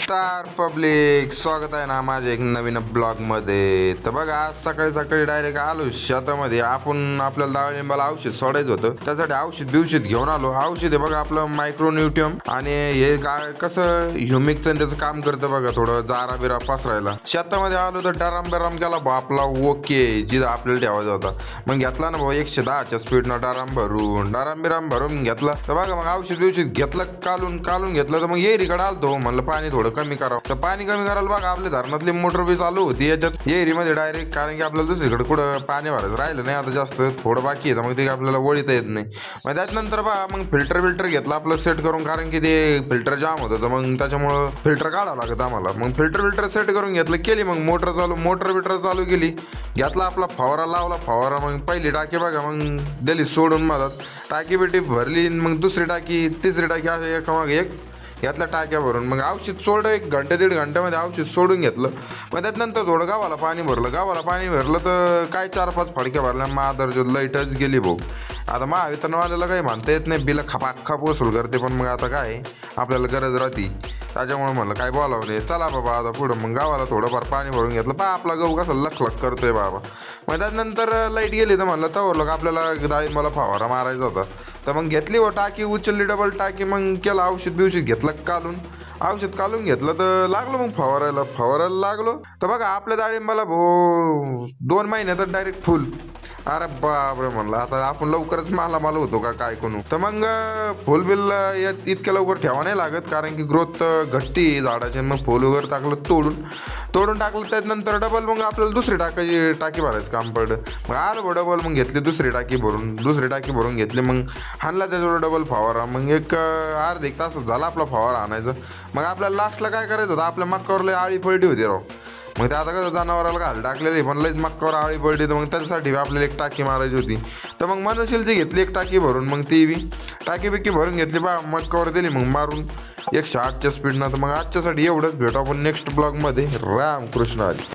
नमस्कार पब्लिक, स्वागत आहे ना माझ्या एक नवीन ब्लॉग मध्ये. तर बघा, आज सकाळी सकाळी डायरेक्ट आलो शेतामध्ये. आपण आपल्याला डाळिंबाला औषध सोडायचं होतं, त्यासाठी औषध घेऊन आलो. औषध आहे बघा आपलं मायक्रोन्यूट्रियम, आणि हे कसं ह्युमिकचं त्याचं काम करतं बघा, थोडं जारा बिरा पसरायला. शेतामध्ये आलो तर डराम केला आपला ओके, जिथं आपल्याला ठेवायचा होता. मग घेतला ना भाऊ 110च्या स्पीडनं डराम बिराम भरून घेतला. तर बघा मग औषध घेतलं, कालून घेतलं. तर मग येरीकडे आलतो, म्हणलं पाणी थोडं कमी करावं. तर पाणी कमी करायला बघा आपल्या धरणातली मोटर बी चालू होती याच्यात येरीमध्ये डायरेक्ट, कारण की आपल्याला दुसरीकडे कुठं पाणी भरायचं राहिलं नाही आता, जास्त थोडं बाकी आहे. मग ते आपल्याला वळीता येत नाही. मग त्याच्यानंतर बघा मग फिल्टर घेतलं आपलं सेट करून, कारण की ते फिल्टर जाम होतं. तर मग त्याच्यामुळं फिल्टर काढावं लागतं आम्हाला. मग फिल्टर सेट करून घेतलं, केली मग मोटर चालू केली. घेतला आपला फवारा, लावला मग पहिली टाकी बघा मग दिली सोडून मधात. टाकी बिटी भरली, मग दुसरी टाकी, तिसरी टाकी, असे एका मागे एक घेतल्या टाक्या भरून. मग औषध सोडलं, 1-1.5 घंट्यामध्ये औषध सोडून घेतलं. मग त्याच्यानंतर थोडं गावाला पाणी भरलं तर काय 4-5 फडक्या भरल्या. मादर लाईटच गेली भाऊ. आता महावितरणवाल्याला काही म्हणता येत नाही, बिल खपाखप वसूल करते. पण मग आता काय आपल्याला गरज राहती, त्याच्यामुळे म्हणलं काय बोलावं नाही, चला बाबा आता पुढं. मग गावाला थोडंफार पाणी भरून घेतलं. आपला गहू कसा लख करतोय बाबा. मग त्यानंतर लाईट गेली, तर म्हणलं तर आपल्याला डाळिंबाला फवारा मारायचा होता. तर मग घेतली टाकी, उचलली डबल टाकी. मग केलं औषध घेतलं कालून घेतलं. तर लागलो मग फवारायला लागलो. तर बघा आपल्या डाळिंबाला 2 महिन्यात डायरेक्ट फुल. अरे बापरे, म्हणलं आता आपण लवकरच माल होतो का काय कोणू. तर मग फुल बिल इतक्या लवकर ठेवा नाही लागत, कारण की ग्रोथ घटती झाडाची. मग फुल वगैरे टाकलं, तोडून टाकलं. त्यानंतर डबल मग आपल्याला दुसरी टाकी भरायचं काम पडलं. मग आलो डबल, मग घेतली दुसरी टाकी भरून घेतली. मग हाणला त्याच्यावर डबल फवारा. मग अर्धा 1 तास झाला आपला फवारा आणायचा. मग आपल्याला लास्टला काय करायचं होतं, आपल्या मक्कावर लय आळी पडली होती राव. मग ते आता कसं जनावराला घाल टाकलेली, पण लईच मक्कावर आळी पडली. तर मग त्याच्यासाठी आपल्याला 1 टाकी मारायची होती. तर मग मनुष्यलची घेतली 1 टाकी भरून. मग ती बी टाकी भरून घेतली बा, मक्कावर दिली मग मारून 108च्या स्पीडनं. तर मग आजच्यासाठी एवढंच. भेटू आपण नेक्स्ट ब्लॉगमध्ये. रामकृष्ण हरी.